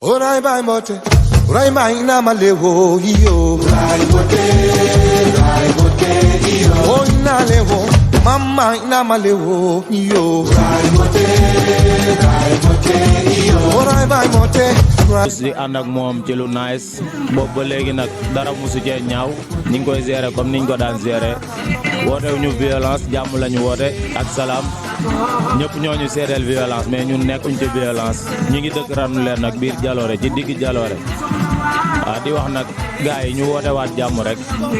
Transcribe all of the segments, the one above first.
Orai bai mote, orai mai na malewo iyo. Orai mote iyo. Oh ina lewo, mama ina malewo iyo. Orai mote iyo. Orai bai mote. di ànd ak moom ci lu nice boobu ba léegi nag dara musu cee ñaaw ni ngi koy gérer comme niñ ko daan gérer wootewu ñu violence jàmm lañu woote ak salaam ñëpp ñooñu seedeel violence mais ñun nekkuñ ci violence ñi ngi dëkk Randoulène nag biir Jalooré ci digg Jalooré waaw di wax nag gars yi ñu woote waat jàmm rek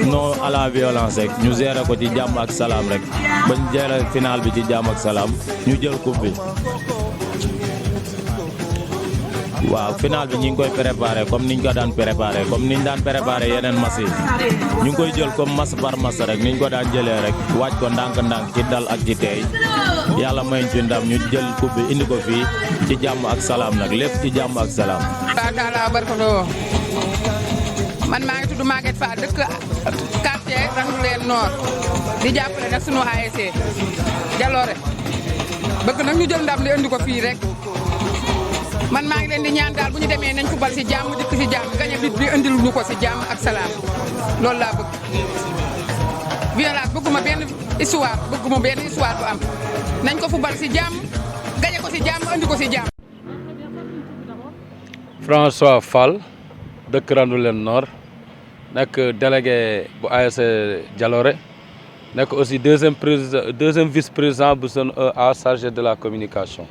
non à la violence rek ñu gérer ko ci jàmm ak salaam rek bañ gérer final bi ci jàmm ak salaam ñu jël coupe bi. waaw final bi ñu ngi koy préparé comme niñ ko daan préparé comme niñ daan préparé yeneen match yi ñu ngi koy jël comme match par match rek niñ ko daan jëlee rek waaj ko ndànk-ndànk ci dal ak ci teey yàlla mayñ ci ndam ñu jël coupe bi indi ko fii ci jàmm ak salaam nag lépp ci jàmm ak salaam. Taala barkandoo man maa ngi tudd Maguette Fall dëkk quartier Randoulène Nord di jàppale nag sunu ASC Jalooré bëgg nag ñu jël ndam li indi ko fii rek. man maa ngi leen di ñaan daal bu ñu demee nañ fubal si jàmm dikk si jàmm gañe bit bi indil ñu ko si jàmm ak salaam loolu laa bëgg violence bëgguma benn histoire bu am nañ ko fubal si jàmm gañe ko si jàmm indi ko si jàmm. François Fall dëkk Randoulène Nord nekk délégué bu ASC Jalooré nekk aussi deuxième vice-président bu zone A chargé de la communication.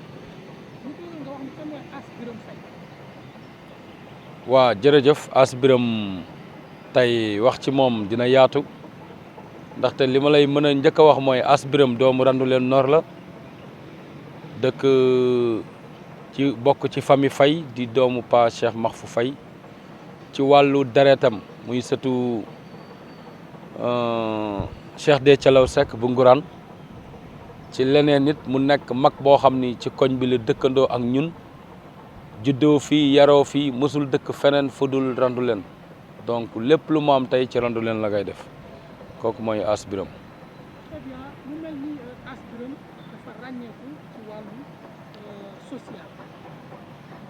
waa jërëjëf As Birame tey wax ci moom dina yaatu ndaxte li ma lay mën a njëkk a wax mooy As Birame doomu Randoulène Nord la dëkk ci bokk ci famille Faye di doomu Pa Cheikh Mahfou Faye ci wàllu deretam muy sëtu Cheikh de Thialaw Seck bu Ngourane ci leneen nit mu nekk mag boo xam ni ci koñ bi la dëkkandoo ak ñun juddoo fii yaroo fii mësul dëkk feneen fu dul Randoulène donc lépp lu mu am tey ci Randoulène la ngay def kooku mooy As Birame. Très bien mu mel ni As Birame dafa ràññeeku ci wàllu social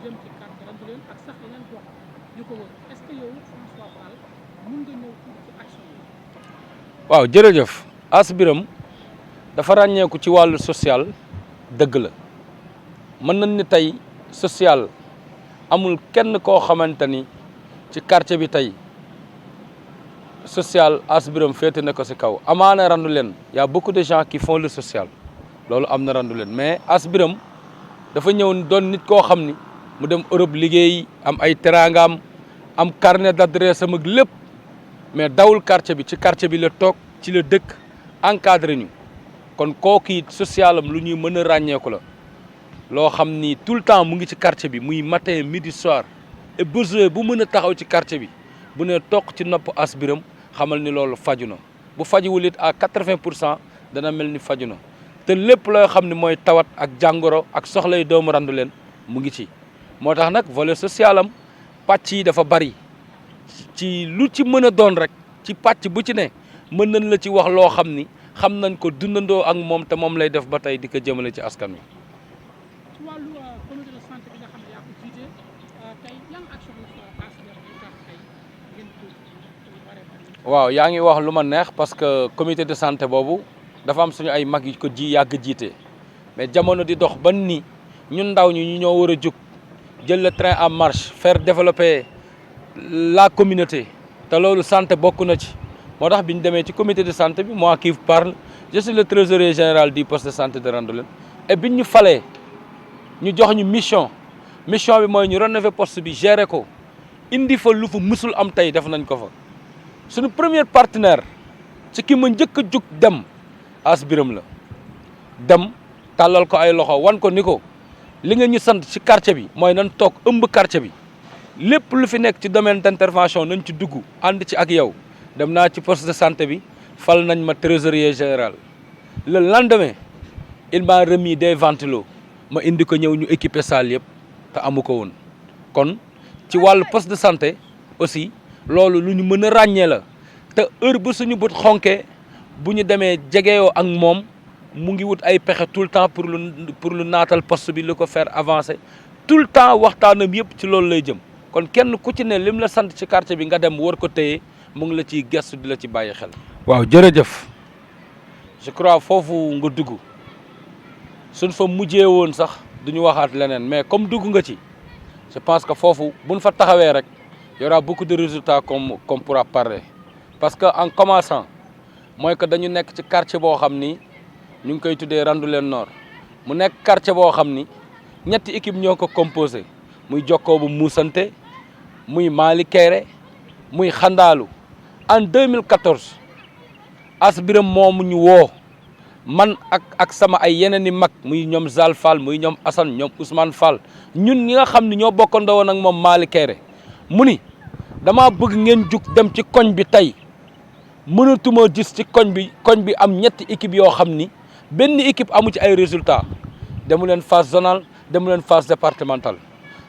jëm ci quartier Randoulène ak sax yeneen gox yu ko wër est-ce que yow François Fall mun nga ñëw ci action yi. waaw jërëjëf As Birame dafa ràññeeku ci wàllu social dëgg la mën nañ ni tey social. amul kenn koo xamante ni ci quartier bi tey social As Birame féete na ko ci kaw amaana Randoulène y a beaucoup de gens qui font le social loolu am na Randoulène mais As Birame dafa ñëw doon nit koo xam ni mu dem Europe liggéey am ay teraangaam am carnet d'adresse am ak lépp mais dawul quartier bi ci quartier bi la toog ci la dëkk encadré ñu kon kooku it social am lu ñuy mën a ràññeeku la. loo xam ni tout le temps mu ngi ci quartier bi muy matin midi soir et besoin bu mën a taxaw ci quartier bi bu ne toq ci nopp As Birame xamal ni loolu faju na bu fajuwul it à 80% dana mel ni faju na te lépp loo xam ne mooy tawat ak jàngoro ak soxlay doomu Randoulène mu ngi ci. moo tax nag volet social am pàcc yi dafa bari ci lu ci mën a doon rek ci pàcc bu ci ne mën nañ la ci wax loo xam ni xam nañ ko dundandoo ak moom te moom lay def ba tey di ko jëmale ci askan wi. waaw yaa ngi wax lu ma neex parce que comité de santé boobu dafa am suñu ay mag yu ko yàgg jiite mais jamono di dox ban ni ñun ndaw ñi ñu ñoo war a jóg jël le train en marche faire développer la communauté te loolu santé bokk na ci moo tax bi ñu demee ci comité de santé bi moi qui parle je suis le trésorier général du poste de santé de Randoulène et biñ ñu falee ñu jox ñu mission bi mooy ñu rénover poste bi gérer ko indi fa lu fa musul am tey def nañ ko fa. suñu premier partenaire ci ki ma njëkk a jug dem As Birame la dem tàllal ko ay loxo wan ko ni ko li nga ñu sant ci quartier bi mooy nañ toog ëmb quartier bi lépp lu fi nekk ci domaine d'intervention nañ ci dugg ànd ci ak yow dem naa ci poste de santé bi fal nañ ma trésorier général le lendemain il m'a remis des ventilos ma indi ko ñëw ñu équiper salle yëpp te amu ko woon kon ci wàllu poste de santé aussi loolu lu ñu mën a ràññee la te heure bu suñu bët xonkee bu ñu demee jegeyoo ak moom mu ngi wut ay pexe tout le temps pour lu naatal poste bi lu ko faire avancer tout le temps waxtaanam yëpp ci loolu lay jëm kon kenn ku ci ne lim la sant ci quartier bi nga dem war ko téye mu ngi la ciy gestu di la ci bàyyi xel. waaw jërëjëf je crois foofu nga dugg suñ fa mujjee woon sax duñu waxaat leneen mais comme dugg nga ci je pense que foofu buñ fa taxawee rek y aura beaucoup de résultats qu'on pourra parler parce que en commençant mooy que dañu nekk ci quartier boo xam ni ñu ngi koy tuddee Randoulène Nord mu nekk quartier boo xam ni ñetti équipe ñoo ko composé muy Jokkoo bu Muusante muy Mali Kéré muy Xandaalu en 2014 As Biram moomu ñu woo man ak sama ay yeneen i mag muy ñoom Zal Fall muy ñoom Assane ñoom Ousmane Fall ñun ñi nga xam ne ñoo bokkandoo woon ak moom Mali Kéré mu ni dama bëgg ngeen jug dem ci koñ bi tey mënatuma gis ci koñ bi am ñetti équipe yoo xam ni benn équipe amu ci ay résultats demu leen phase zonale demu leen phase départementale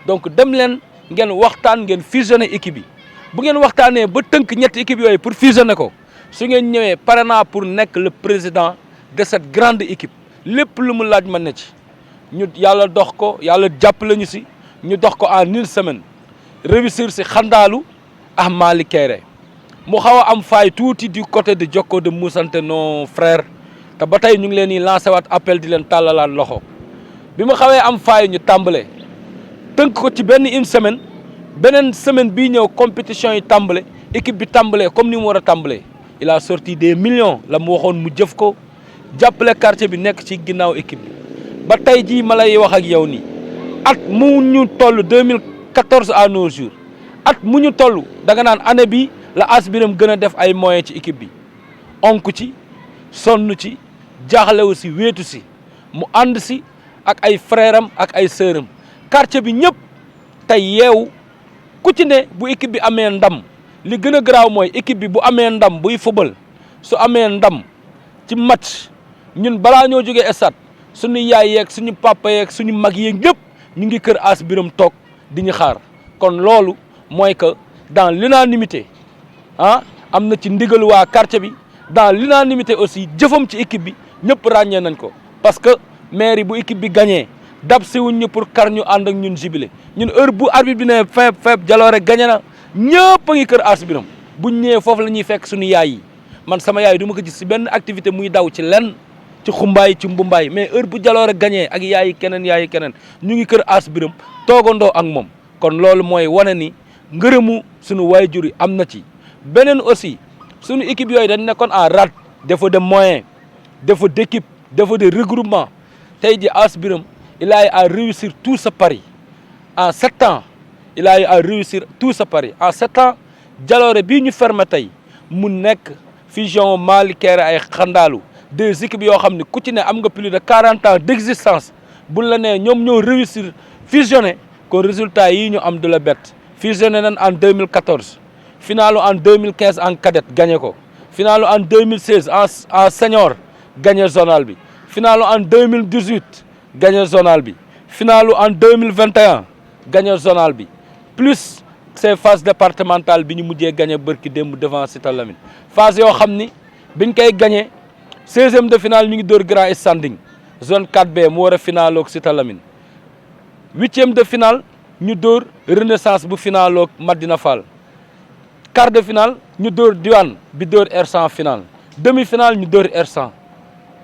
donc dem leen ngeen waxtaan ngeen fusionner équipe yi bu ngeen waxtaanee ba tënk ñetti équipe yooyu pour fusionner ko su ngeen ñëwee pare naa pour nekk le président de cette grande équipe lépp lu mu laaj ma ne ci ñu yàlla dox ko yàlla jàppale ñu si ñu dox ko en 1 semaine réussir si Xandaalu ak Mali Kéré mu xaw a am faay tuuti du côté de Jokkoo de Muusante nos frères te ba tey ñu ngi leen di lancé waat appel di leen tàllalaat loxo bi mu xawee am faay ñu tàmbale tënk ko ci benn 1 semaine beneen semaine bii ñëw compétition yi tàmbale équipe bi tàmbalee comme ni mu war a tàmbalee il a sorti des millions la mu waxoon mu jëf ko jàppale quartier bi nekk ci ginnaaw équipe bi ba tey jii ma lay wax ak yow nii at mu ñu toll 2014 à nos jours at mu ñu toll da nga naan année bi la As Biram gën a def ay moyens ci équipe bi onk ci sonn ci jaaxlewu si wéetu si mu ànd si ak ay frère am ak ay sœur am quartier bi ñëpp tey yeewu ku ci ne bu équipe bi amee ndam li gën a garaaw mooy équipe bi bu amee ndam buy football su amee ndam ci match ñun balaa ñoo jógee stade suñu yaay yeeg suñu papa yeeg suñu mag yeeg ñëpp ñu ngi kër As Biram toog di ñu xaar kon loolu mooy que dans l'unanimité am na ci ndigal waa quartier bi dans l'unanimité aussi jëfam ci équipe bi ñëpp ràññee nañ ko parce que maire yi bu équipe bi gagné dab si wuñ ñu pour kar ñu ànd ak ñun jubilé ñun heure bu arbitre bi ne feeb Jalooré gagné na ñëpp a ngi kër As Biram buñ ñëwee foofu la ñuy fekk suñu yaay yi man sama yaay du ma ko gis si benn activité muy daw ci lenn ci xumbaay ci mbumbaay mais heure bu Jalooré gagné ak yaayi keneen ñu ngi kër As Biram toogandoo ak moom kon loolu mooy wane ni ngërëmu suñu waajur yi am na ci beneen aussi suñu équipe yooyu dañ nekkoon en rade défaut de moyens défaut d'équipe défaut de regroupement tey ji As Biram il a eu à réussir tout ce pari en 7 ans il a eu à réussir tout ce pari en 7 ans Jalooré bii ñu fermé tey mu nekk fusion Mali Kéré ay Xandaalu des équipes yoo xam ne ku ci ne am nga plus de 40 ans d'existence buñ la nee ñoom ñoo réussir fusionné kon résultat yi ñu am de la bête fusionné nañ en 2014 finalu en 2015 en cadette gagné ko finalu en 2016 en senior gagné zonal bi finalu en 2018 gagné zonal bi finalu en 2021 gagné zonal bi plus ces phases départementales bi ñu mujjee gagné bërki démb devant Cité Lamine phase yoo xam ni biñ koy gagné 16e de finale ñu ngi dóor Grand Standing zone 4B mu war a finaloog Cité Lamine 8e de finale ñu dóor Renaissance bu finaloog Madina Fall quart de finale ñu dóor Diwane bi dóor R100 finale demi finale ñu dóor R100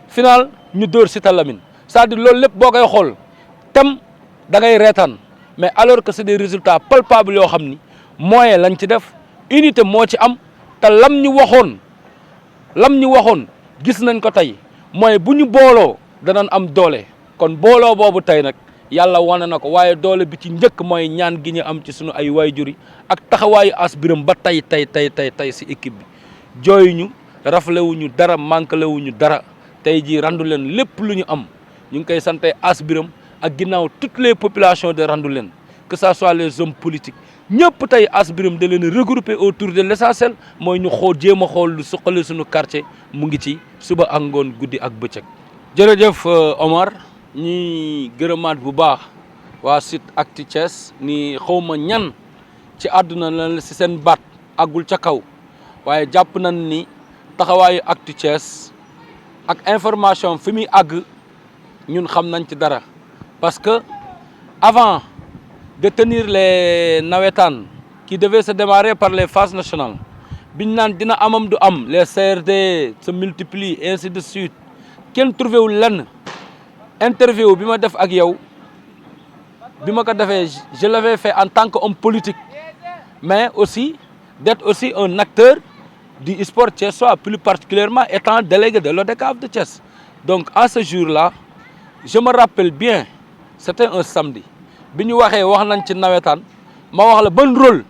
finale ñu dóor Cité Lamine c'est-à-dire loolu lépp boo koy xool tem da ngay reetaan mais alors que c'est des résultats palpables yoo xam ni moyen lañ ci def unité moo ci am te lam ñu waxoon gis nañ ko tey mooy bu ñu booloo danañ am doole kon booloo boobu tey nag yàlla wane na ko waaye doole bi ci njëkk mooy ñaan gi ñu am ci sunu ay waajur yi ak taxawaayu As Biram ba tey si équipe bi jooyuñu raflewuñu dara manquelewuñu dara tey jii Randoulène lépp lu ñu am ñu ngi koy sante As Biram ak ginnaaw toutes les populations de Randoulène que ça soit les hommes politiques ñëpp tey As Biram da leen regrouper autour de l'essentiel mooy ñu jéem a xool lu suqali suñu quartier mu ngi ci suba ak ngoon guddi ak bëccëg. jërëjëf Omar ñi gërëmaat bu baax waa site Actu Thiès ni xawma ñan ci àdduna la si seen baat àggul ca kaw waaye jàpp nañ ni taxawaayu Actu Thiès ak information fi muy àgg ñun xam nañ ci dara parce que avant de tenir les nawetaan qui devaient se démarrer par les phases nationales biñ naan dina amam du am les CRD se multiplient ainsi de suite kenn trouvé wul lenn interview bi ma def ak yow bi ma ko defee je l'avais fait en tant qu'homme politique mais aussi d'être aussi un acteur du sport thiessois, plus particulièrement étant délégué de l'ODCAV de Thiès. Donc à ce jour-là, je me rappelle bien, c'était un samedi. Bi ñu waxee wax nañ ci nawetaan ma wax la ban rôle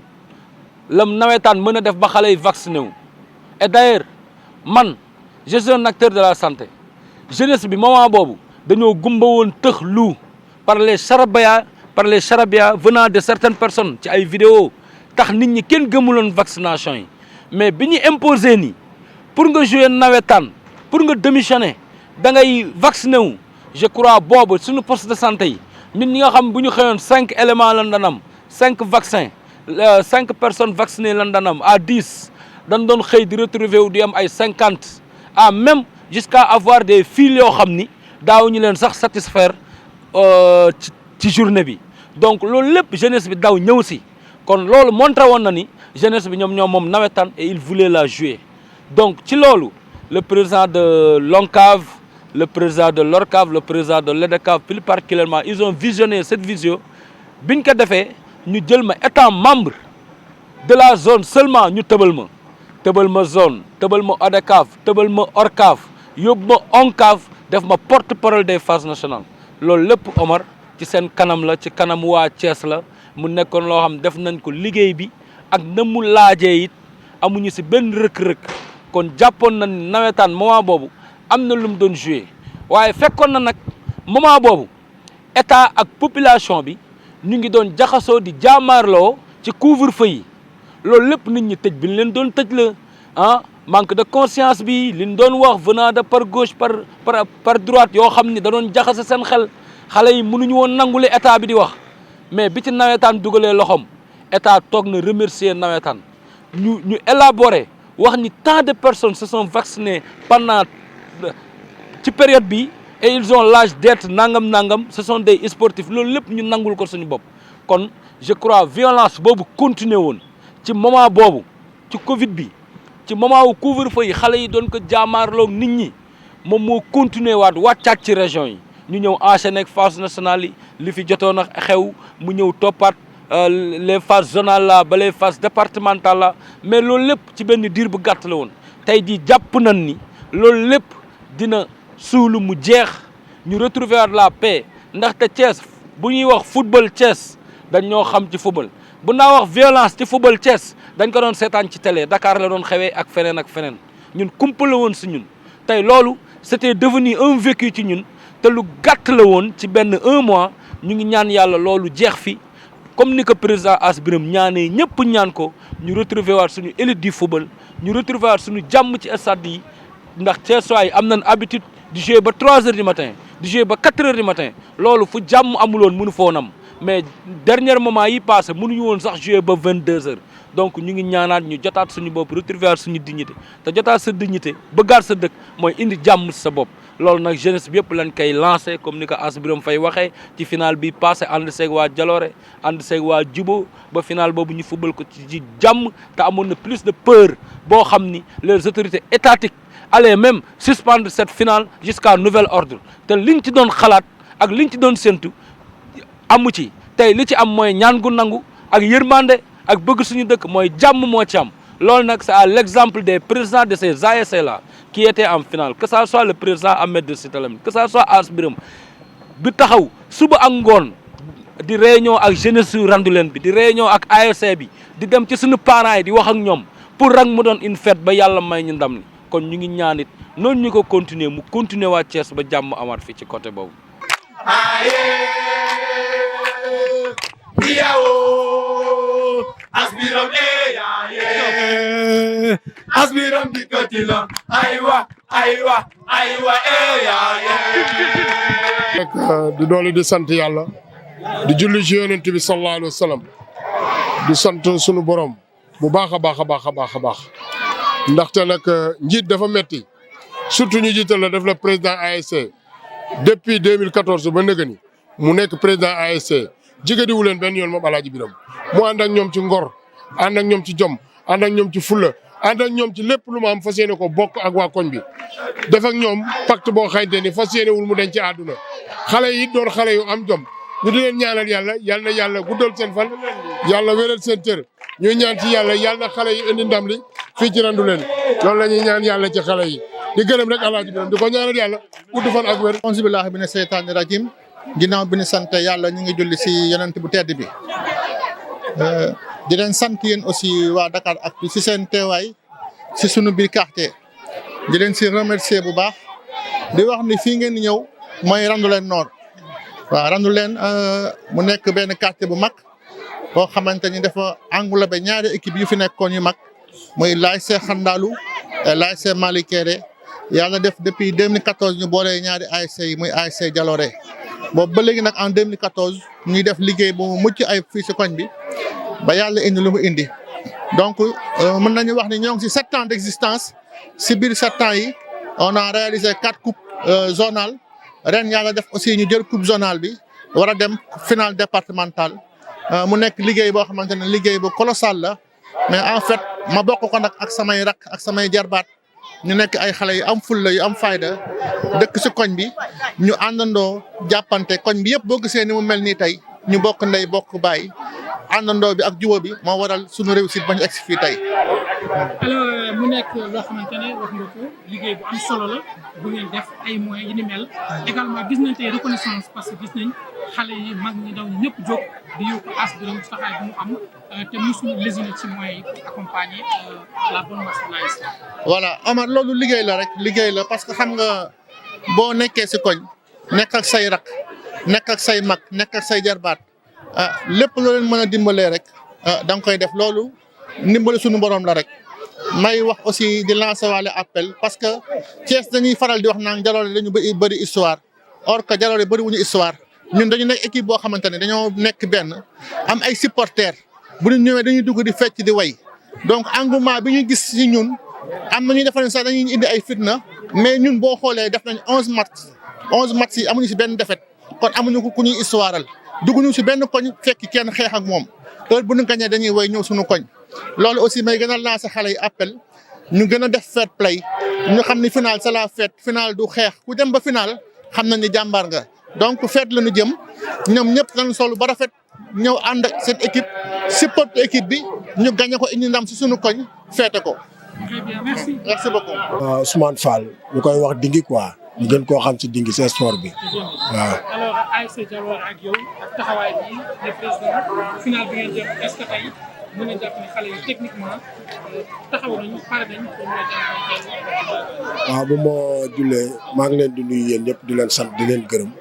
la nawetaan mën a def ba xale yi vacciné wu. Et d'ailleurs man je suis un acteur de la santé jeunesse bi moment boobu dañoo gumba woon tëx lu par les charabia venant de certaines personnes ci ay vidéos tax nit ñi kenn gëmuloon vaccination yi. Mais bi ñu imposé nii pour nga jouer nawetaan pour nga démissionner da ngay vacciné wu je crois boobu suñu poste de santé yi ñun ñi nga xam bu ñu xëyoon 5 éléments lan daan am 5 vaccins 5 personnes vaccinées lan daan am à 10 dañ doon xëy di retrouver wu di am ay 50 à même jusqu'à avoir des files yoo xam ni daaw ñu leen sax satisfaire ci journée bi donc loolu lépp jeunesse bi daw ñëw si kon loolu montré woon na ni. Jeunesse bi ñoom moom nawetaan et il voulait la jouer donc ci loolu le président de l'ONCAV le président de l'ORCAV le président de l'EDCAV plus particulièrement ils ont visionné cette vision biñ ko defee ñu jël ma étant membre de la zone seulement ñu tëbal ma zone tëbal ma ODCAV tëbal ma ORCAV yóbbu ma ONCAV def ma porte-parole des phases nationales loolu lépp Omar ci seen kanam la ci kanam waa Thiès la mu nekkoon loo xam def nañ ko liggéey bi ak na mu laajee it amuñu si benn rëkk-rëkk kon jàppoon na nawetaan moment boobu am na lu mu doon joué waaye fekkoon na nag moment boobu état ak population bi ñu ngi doon jaxasoo di jaamaarloo ci couvre-feu yi loolu lépp nit ñi tëj bi ñu leen doon tëj la ah manque de conscience bi li ñu doon wax venant de par gauche par droite yoo xam ni da doon jaxase seen xel xale yi mënuñu woon nangule état bi di wax mais bi ci nawetaan dugalee loxoom. État toog na remercier nawetaan ñu élaborer wax ni tant de personnes se sont vaccinées pendant ci période bi et ils ont l'âge d'être nangam ce sont des sportifs loolu lépp ñu nangul ko suñu bopp kon je crois violence boobu continuer woon ci moment boobu ci Covid bi ci moment wu couvre-feu yi xale yi doon ko jaamaarloog nit ñi moom moo continuer wàccaat ci région yi ñu ñëw enchaîner ak phase nationale yi li fi jotoon a xew mu ñëw toppaat les phases zonales là ba les phases départementales là mais loolu lépp ci benn diir bu gàtt la woon tey jii jàpp nañ ni loolu lépp dina suulu mu jeex ñu retrouver la paix ndaxte Thiès bu ñuy wax football Thiès dañ ñoo xam ci football bu naa wax violence ci football Thiès dañ ko doon seetaan ci télé Dakar la doon xewee ak feneen ñun kumpa la woon si ñun tey loolu c'était devenu un vécu ci ñun te lu gàtt la woon ci benn 1 mois ñu ngi ñaan yàlla loolu jeex fi comme ni ko président Ass Birame ñaanee ñëpp ñaan ko ñu retrouver waat suñu élite du football ñu retrouver waat suñu jàmm ci stade yi ndax Thiessois yi am nañ habitude di jouer ba 3 heures du matin di jouer ba 4 heures du matin loolu fu jàmm amuloon mënu foon am mais dernier moment yi passé mënuñu woon sax jouer ba 22 heures donc ñu ngi ñaanaat ñu jotaat suñu bopp retrouver waat suñu dignité te jotaat sa dignité bëggaat sa dëkk mooy indi jàmm si sa bopp loolu nag jeunesse bi yëpp lañ koy lancé comme ni ko Ass Birame Faye waxee ci final bi passé ànd seeg waa Jaloore ànd seeg waa Jubo ba final boobu ñu fubal ko ci jàmm te amoon na plus de peur boo xam ni les autorités étatiques allaient même suspendre cette finale jusqu'à nouvel ordre te liñ ci doon xalaat ak liñ ci doon séntu amu ci tey li ci am mooy ñaan gu nangu ak yërmande ak bëgg suñu dëkk mooy jàmm moo ci am loolu nag c'est à l'exemple des présidents de ces ASC là qui étaient en finale que ça soit le président Ahmed de Cité Lamy que ça soit Ass Birame bi taxaw suba ak ngoon di réunion ak jeunesse su Randoulène bi di réunion ak ASC bi di dem ci suñu parents yi di wax ak ñoom pour rek mu doon une fête ba yàlla may ñu ndam ni kon ñu ngi ñaan it noonu ñu ko continuer mu continuer waa Thiès ba jàmm amaat fii ci côté boobu. Ass Birame Ass Birame dikkati la aywa di doole di sant yàlla di julli ci yonent bi sallallahu alayhi wa sallam di sant sunu borom bu baax a baax ndaxte nag njiit dafa metti surtout ñu jiital la def la président ASC depuis 2014 ba nëgëni mu nekk président ASC jigéediwu leen benn yoon moom Alaaji Biram mu ànd ak ñoom ci ngor ànd ak ñoom ci jom ànd ak ñoom ci fulla ànd ak ñoom ci lépp lu ma am fas yéene ko bokk ak waa koñ bi def ak ñoom pacte boo xamante ni fas yéene wul mu denc ci àdduna xale yi doon xale yu am jom ñu di leen ñaanal yàlla yal na yàlla guddal seen fan yàlla wéral seen cër ñuy ñaan ci yàlla yal na xale yi indi ndam li fii ci randu leen loolu la ñuy ñaan yàlla ci xale yi di gërëm rek Alaaji Biram di ko ñaanal yàlla gudd fan ak wér. auzu billaahi mina seytaani rajiim ginnaaw bi ñu sant yàlla ñu ngi julli si yonent bu tedd bi di leen sant yéen aussi waa Dakaractu si seen teewaay si sunu biir quartier di leen si remercier bu baax di wax ni fii ngeen ñëw mooy Randoulène Nord waaw Randoulène mu nekk benn quartier bu mag boo xamante ni dafa englobé ñaari équipe yu fi nekkoon yu mag muy l'ASC Xandaalu et l'ASC Malick-Kéré yàlla def depuis 2014 ñu boolee ñaari ASC yi muy ASC Jalooré boobu ba léegi nag en 2014 ñuy def liggéey bu mucc ay fii si koñ bi ba yàlla indi lu mu indi donc mën nañu wax ni ñoo ngi si 7 ans d' existence si biir 7 ans yi on a réalisé 4 coupes zonales ren yàlla def aussi ñu jël coupe zonale bi war a dem finale départementale mu nekk liggéey boo xamante ne liggéey bu colossal la mais en fait ma bokk ko nag ak samay rak ak samay jarbaat ñu nekk ay xale yu am fulla yu am fayda dëkk si koñ bi ñu àndandoo jàppante koñ bi yëpp boo gisee ni mu mel nii tey ñu bokk ndey bokk baay àndandoo bi ak jubo bi moo waral suñu réussite ba ñu egsi fii tey. alors mu nekk loo xamante ne wax nga ko liggéey bu am solo la bu ngeen def ay moyens yi ni mel également gis nañ tey reconnaissance parce que gis nañ xale yi mag ñi ndaw ñi ñëpp jóg di yóbbu Ass Birame taxawaay bi mu am te mosuñu lésiner ci moyens yi pour accompagner la bonne marche de l'ASC. voilà Omar loolu liggéey la rek liggéey la parce que xam nga boo nekkee si koñ nekk ak say rak nekk ak say mag nekk ak say jarbaat lépp loo leen mën a dimbalee rek da nga koy def loolu ndimbali suñu borom la rek. may wax aussi di lancer waale appel parce que Thiès dañuy faral di wax naan Jalooré dañu bëri histoire or que Jalooré bëri wuñu histoire ñun dañu nekk équipe boo xamante ne dañoo nekk benn am ay supporters bu ñu ñëwee dañuy dugg di fecc di way donc engouement bi ñu gis si ñun am na ñuy defal sax dañuy indi ay fitna mais ñun boo xoolee def nañ 11 matchs yi amuñu si benn défaite kon amuñu ku ñuy histoireal dugguñu si benn koñ fekk kenn xeex ak moom heure bu ñu gañee dañuy way ñëw suñu koñ. loolu aussi may gën a lancer xale yi appel ñu gën a def fair play ñu xam ni final c'est la fête final du xeex ku dem ba final xam na ni jàmbaar nga donc fête la ñu jëm ñoom ñëpp nañ solu ba rafet ñëw ànd ak seen équipe support équipe bi ñu gagné ko indi ndam si suñu koñ feete ko. Très bien, merci. Merci beaucoup. Ousmane Fall ñu koy wax dingi quoi ñu gën koo xam ci dingi c'est sport bi waaw. alors ASC Jalooré ak yow ak taxawaay bi le président final bi ngeen jëm est-ce que tey mën na jàpp ne xale yi techniquement taxaw nañu pare nañu pour mën a jàpp. waaw bu ma jullee maa ngi leen di nuyu yéen ñëpp di leen sant di leen gërëm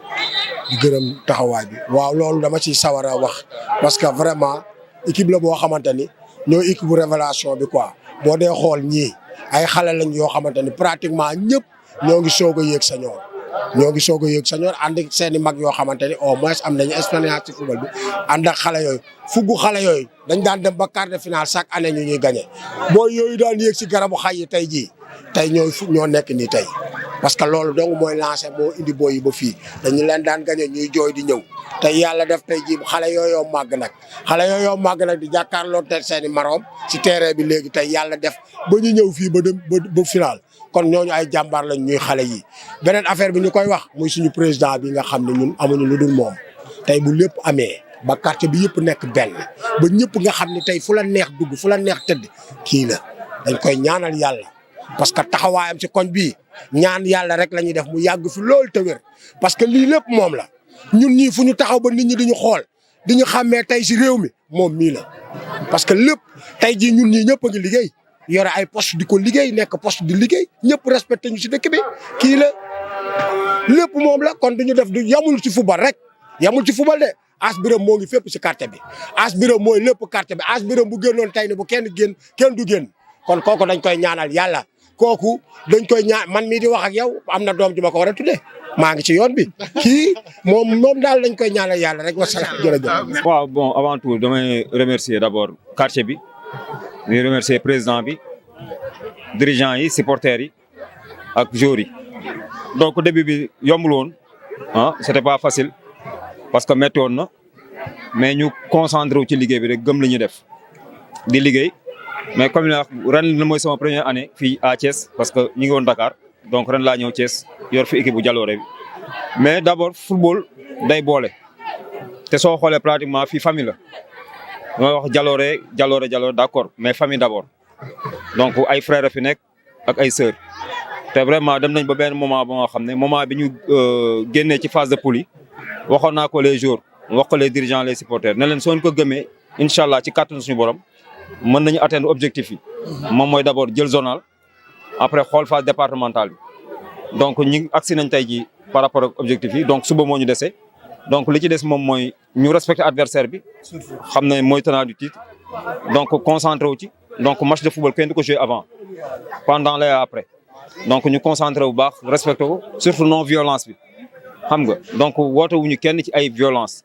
di gërëm taxawaay bi. waaw loolu dama ciy sawar a wax parce que vraiment équipe la boo xamante ni ñoo équipe bu révélation bi quoi boo dee xool ñii ay xale lañ yoo xamante ni pratiquement ñëpp ñoo ngi soog a yéeg sañoor ñoo ngi soog a yéeg sañoor ànd ak seen i mag yoo xamante ni au moins am nañu expérience ci football bi ànd ak xale yooyu fuggu xale yooyu dañ daan dem ba quart de finale chaque année ñu ñuy gagné boo yooyu daan yéeg ci garabu xay yi tey jii tey ñoo nekk nii tey parce que loolu donc mooy lancé moo indi booy yi ba fii dañu leen daan gagné ñuy jooy di ñëw tey yàlla def tey jii xale yooyoo màgg nag di jàkkaarloo te seen i maroom ci terrain bi léegi tey yàlla def ba ñu ñëw fii ba dem ba final kon ñooñu ay jàmbaar lañ ñuy xale yi. beneen affaire bi ñu koy wax muy suñu président bi nga xam ne ñun amuñu lu dul moom tey bu lépp amee ba quartier bi yëpp nekk benn ba ñëpp nga xam ne tey fu la neex dugg fu la neex tëdd kii la dañ koy ñaanal yàlla parce que taxawaayam ci koñ bii ñaan yàlla rek la ñuy def mu yàgg fi loolu te wér parce que lii lépp moom la ñun ñii fu ñu taxaw ba nit ñi diñu xool di ñu xàmmee tey si réew mi moom mii la parce que lépp tey jii ñun ñii ñëpp a ngi liggéey yore ay poste di ko liggéey nekk poste di liggéey ñëpp respecté ñu si dëkk bi kii la lépp moom la kon duñu def du yamul ci football rek yamul ci football de Ass Birame moo ngi fépp si quartier bi Ass Birame mooy lépp quartier bi Ass Birame bu génnoon tey ne bu kenn du génn kon kooku dañ koy ñaanal yàlla kooku dañ koy man mii di wax ak yow am na doom ju ma ko war a tuddee maa ngi ci yoon bi kii moom daal dañ koy ñaanal yàlla rek wasalaam jërëjëf. waaw bon avant tout damay remercier d'abord quartier bi di remercier président bi dirigeants yi supporters yi ak joueurs yi donc début bi yombul woon c'était pas facile parce que métti woon na mais ñu concentré wu ci liggéey bi rek gëm li ñuy def di liggéey mais comme ren la mooy sama première année fii à Thiès parce que ñu ngi woon Dakar donc ren laa ñëw Thiès yor fi équipe bu jaloore bi mais d'abord football day boole te soo xoolee pratiquement fii famille la mooy wax jaloore d'accord mais famille d'abord donc ay frères fi nekk ak ay sœurs te vraiment dem nañ ba benn moment ba nga xam ne moment bi ñu génnee ci phase de poule yi waxoon naa ko les jours wax ko les dirigeants les supporters ne leen soo ko gëmee incha allah ci kàttanu suñu borom mën nañu atteindre objectif yi moom mooy d'abord jël zonal après xool phase départementale bi donc ñi agsi nañ tey jii par rapport ak objectif yi donc suba moo ñu dese donc li ci des moom mooy ñu respecter adversaire bi xam ne mooy tenant du titre donc concentré wu ci donc match de football kenn du ko jouer avant pendant et après donc ñu concentré bu baax respecté ko surtout non violence bi xam nga donc woote wuñu kenn ci ay violence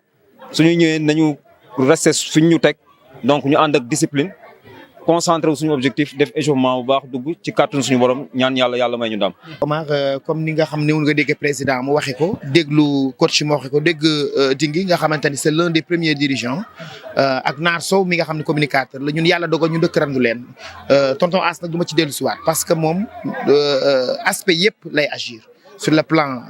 suñu ñëwee nañu rester suñ ñu teg donc ñu ànd ak discipline concentré wu suñu objectif def échauffement bu baax dugg ci kàttanu suñu borom ñaan yàlla may ñu ndam. Omar comme ni nga xam ne nga dégg président mu waxe ko déglu coach mu waxe ko dégg Tingui nga xamante ni c'est l'un des premiers dirigeants ak Naar Sow mi nga xam ne communicateur la ñun yàlla dogal ñu dëkk randu leen tonton As nag du ma ci dellu si waat parce que moom aspect yëpp lay agir sur le plan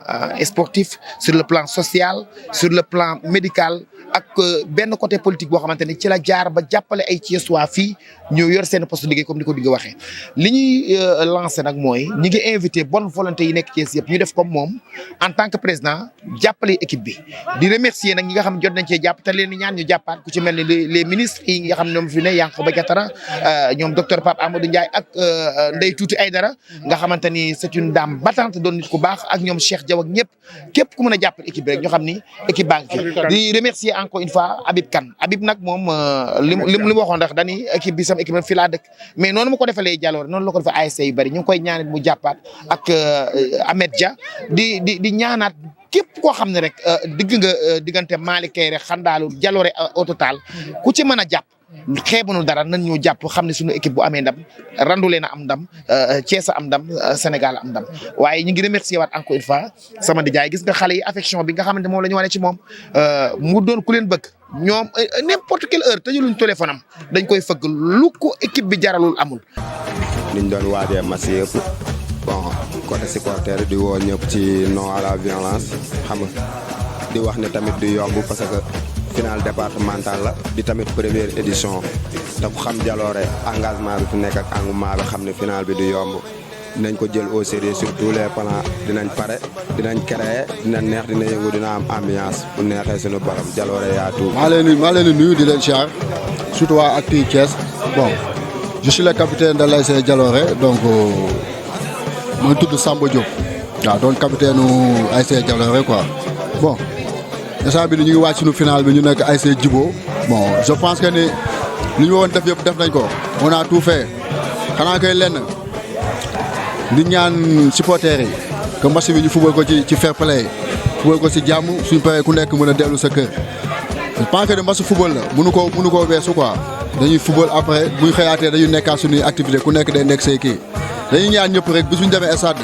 sportif sur le plan social sur le plan médical ak benn côté politique boo xamante ni ci la jaar ba jàppale ay Thiessois fii ñu yor seen poste liggéey comme ni ko digg waxee li ñuy lancé nag mooy ñi ngi invité bonne volonté yi nekk Thiès yëpp ñu def comme moom en tant que président jàppale équipe bi di remercier nag ñi nga xam ne jot nañ cee jàpp te leen ni ñaan ñu jàppaat ku ci mel ni les ministres yi nga xam ne ñoom fi ne Yankhoba Diattara ñoom docteur Pape Amadou Ndiaye ak Ndeye Tuuti Aydara nga xamante ni c'est une dame battante doon nit ku baax ak ñoom Cheikh Diaw ak ñëpp képp ku mën a jàppale équipe bi rek ñu xam ni équipe baa ngi fi di remercier encore une fois Habib Kane Habib nag moom li mu waxoon rek dañuy équipe bi sama équipe fii laa dëkk mais noonu ma ko defalee Jaloore noonu la ko defee ASC yu bëri ñu ngi koy ñaanal mu jàppaat ak Ahmed Dia di ñaanaat képp koo xam ne rek diggante Malick Kayre Xandaalu Jaloore au total ku ci mën a jàpp xeebunul dara nan ñu jàpp xam ne suñu équipe bu amee ndam randu leen a am ndam Thiès a am ndam Sénégal am ndam waaye ñu ngi remercier waat encore une fois sama dijaay gis nga xale yi affection bi nga xamante moom la ñu wane ci moom mu doon ku leen bëgg ñoom n'importe quelle heure tëjuluñ téléphone am dañ koy fëgg lu ko équipe bi jaralul amul. niñ doon waajee match yëpp bon côté supporter di woo ñëpp ci non à la violence xam nga di wax ne tamit du yomb parce que final départemental la di tamit première édition te ku xam Jaloore engagement bi fi nekk ak engouement bi xam ne final bi du yomb dinañ ko jël au sérieux sur tous les plans dinañ pare dinañ créer dina neex dina yëngu dina am ambiance bu neexee suñu borom Jaloore yaa tout. maa leen di nuyu di leen siyaar surtout waa Actu Thiès bon je suis le capitaine de l'ASC Jaloore donc mooy tudd Samba Diop waaw doon capitaine u ASC Jaloore quoi bon. instant bi ñu ngi wàcc suñu final bi ñu nekk ASC Djibo bon je pense que ni li ñu woon def yëpp def nañ ko on a tout fait xanaa koy lenn di ñaan supporters yi que match bi ñu fubal ko ci fair play fubal ko ci jàmm suñ paree ku nekk mën a dellu sa kër je pense que ni match football la mënu koo weesu quoi dañuy football après bu ñu xëyaatee dañuy nekkaat suñuy activité ku nekk day nekk say kii dañuy ñaan ñëpp rek bis bu ñu demee stade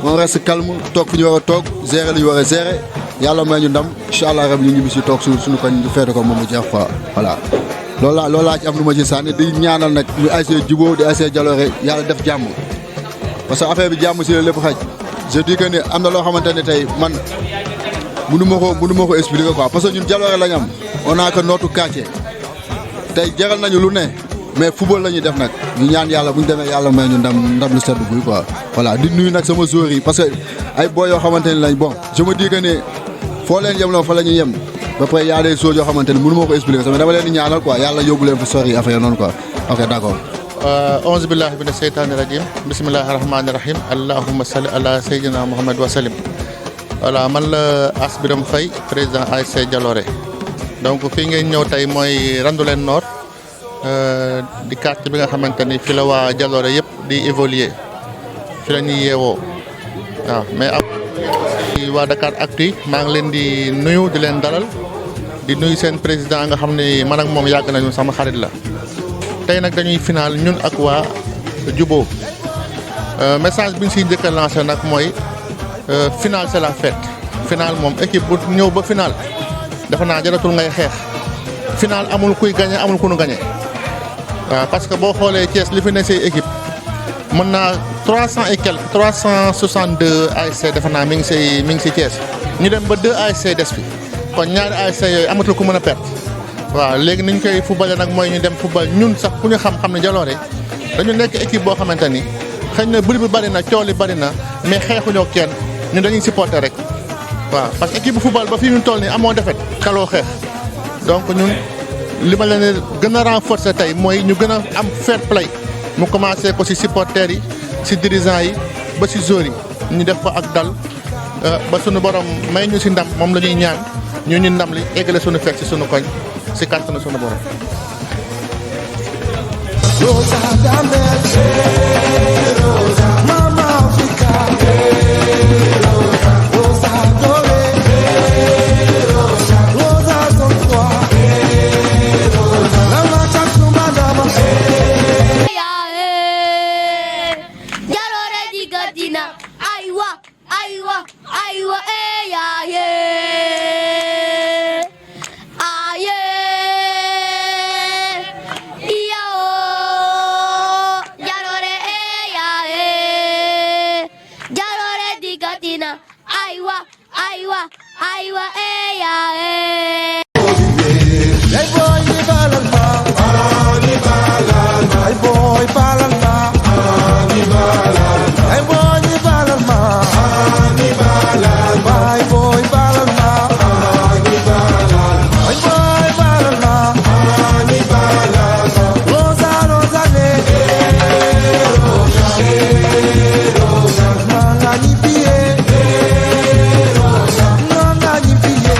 on reste calme toog fi ñu war a toog gérer li ñu war a gérer yàlla may ñu ndam incha allah rab ñu ñibbi si toog suñu koñ ñu feete ko moom mu jeex quoi voilà loolu laa ci am lu ma ci sànni di ñaanal nag ñu ASC Djibo di ASC Jaloore yàlla def jàmm parce que affaire bi jàmm si la lépp xaj je dis que ni am na loo xamante ne tey man mënu ma ko expliquer quoi parce que ñun Jaloore lañ am on a que notre quartier tey jaral nañu lu ne mais football la ñuy def nag ñu ñaan yàlla bu ñu demee yàlla may ñu ndam lu sedd guy quoi voilà di nuyu nag sama joueurs yi parce que ay boy yoo xamante ne lañ bon je me dis que ne foo leen yem loo fa la ñuy yem ba pare y a des choses yoo xamante ne mënu ma ko expliquer sama dama leen di ñaanal quoi yàlla yóbbu leen fa sori affaire noonu quoi ok d'accord. auzu billahi mina seytaani rajim bismillahi rahmaani rahim allahumma salli ala sayyidina Muhammad wa salim voilà man la As Birame Faye président ASC Jaloore donc fii ngeen ñëw tey mooy Randoulène Nord di quartier bi nga xamante ni fi la waa Jaloore yëpp di évoluer fi la ñuy yeewoo waaw mais waa Dakar Actu maa ngi leen di nuyu di leen dalal di nuyu seen président nga xam ne man ak moom yàgg nañu sama xarit la tey nag dañuy final ñun ak waa Djibo message bi ñu siy njëkk a lancé nag mooy final c'est la fête final moom équipe bu ñëw ba final defe naa jaratul ngay xeex final amul kuy gagné amul ku nu gagné waaw parce que boo xoolee Thiès li fi ne say équipe mën naa 300 et quelques 362 ASC defe naa mi ngi si Thiès ñu dem ba 2 ASC des fi kon ñaari ASC yooyu amatul ku mën a perte waaw léegi niñ koy footballé nag mooy ñu dem football ñun sax ku ñu xam ne Jalooré dañu nekk équipe boo xamante ni xëy na bëri bi bëri na coow li bëri na mais xeexuñoo kenn ñun dañuy supporter rek waaw parce que équipe bu football ba fii ñu toll nii amoo defet kaloo xeex donc ñun li ma leen gën a renforcer tey mooy ñu gën a am fair play mu commencé ko ci supporters yi ci dirigeants yi ba ci joueurs yi ñu def ko ak dal ba sunu borom may ñu ci ndam moom la ñuy ñaan ñu ndam li eggale sunu fekk ci sunu koñ ci kàttanu sunu borom. Rosa Dambel, Rosa, Mama Africa, Rosa Dore, Rosa son toi, Lama Chasu Madama. Jalooré digatina, aywa, aywa, aywa, ya ye. Aywa, ya, Hey boy, Balalma, Hey boy, Balalma, Hey boy, Balalma, Hey boy, Balalma, Hey boy, Balalma, Rosa, Rosa, Rosa, Mangani Pie, Mangani Pie,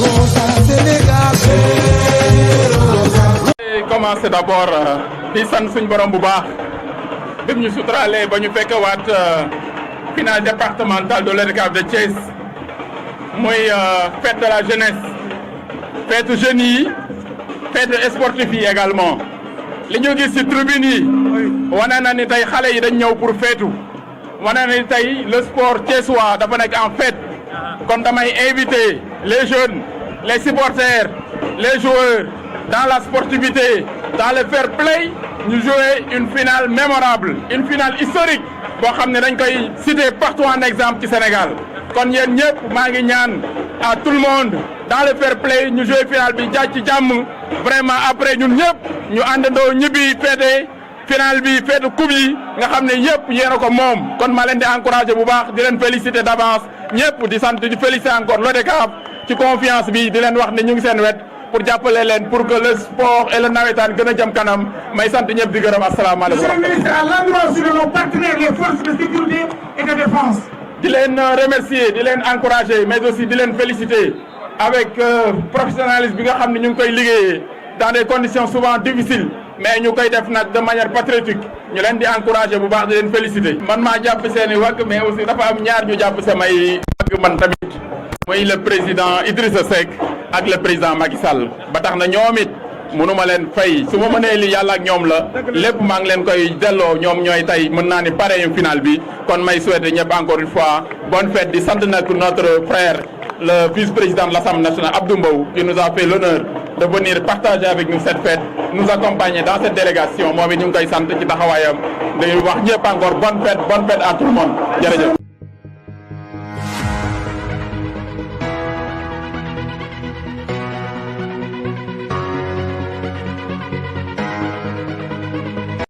Rosa, Sénégal. Commencé d'abord di sant suñ borom bu baax bi ñu suturaalee ba ñu fekkewaat finale départementale de l'ODCAV de Thiès muy fête de la jeunesse fête jeunes yi fête sportif yi également li ñu gis ci tribune yi wane na ni tey xale yi dañ ñëw pour feetu wane na ni tey le sport thiessois dafa nekk en fête kon damay inviter les jeunes les supporters les joueurs dans la sportivité, dans le fair play, nous jouons une finale mémorable, une finale historique. Boo xam ne dañ koy citer partout en exemple ci Sénégal. Kon yéen ñëpp maa ngi ñaan à tout le monde dans le fair play ñu jouer finale bi jaaj ci jàmm vraiment après ñun ñëpp ñu àndandoo ñibbi fête finale bi fête coupe yi nga xam ne yëpp yéen a ko moom. Kon ma leen di encourager bu baax di leen féliciter d'avance ñëpp di sant di féliciter encore l'ODCAV ci confiance bi di leen wax ne ñu ngi seen wet. pour jàppale leen pour que le sport et le nawetaan gën a jëm kanam may sant ñëpp di gërëm asalaamaaleykum. Monsieur le ministre, à l'endroit de nos partenaires les forces de sécurité et de défense. di leen remercier di leen encourager mais aussi di leen féliciter avec professionnalisme bi nga xam ne ñu ngi koy liggéeyee dans des conditions souvent difficiles mais ñu koy def nag de manière patriotique ñu leen di encourager bu baax di leen féliciter. man maa jàpp seen i wàgg mais aussi dafa am ñaar ñu jàpp samay wàgg man tamit mooy le président Idrissa Seck. ak le président Macky Sall ba tax na ñoom it mënuma leen fay su ma mënee li yàlla ak ñoom la lépp maa ngi leen koy delloo ñoom ñooy tey mën naa ni pare yu final bi kon may souhaiter ñëpp encore une fois bonne fête di sant nag notre frère le vice-président de l'Assemblée nationale Abdou Mbow qui nous a fait l'honneur de venir partager avec nous cette fête nous accompagner dans cette délégation moom it ñu ngi koy sant ci taxawaayam di wax ñëpp encore bonne fête à tout le monde jërëjëf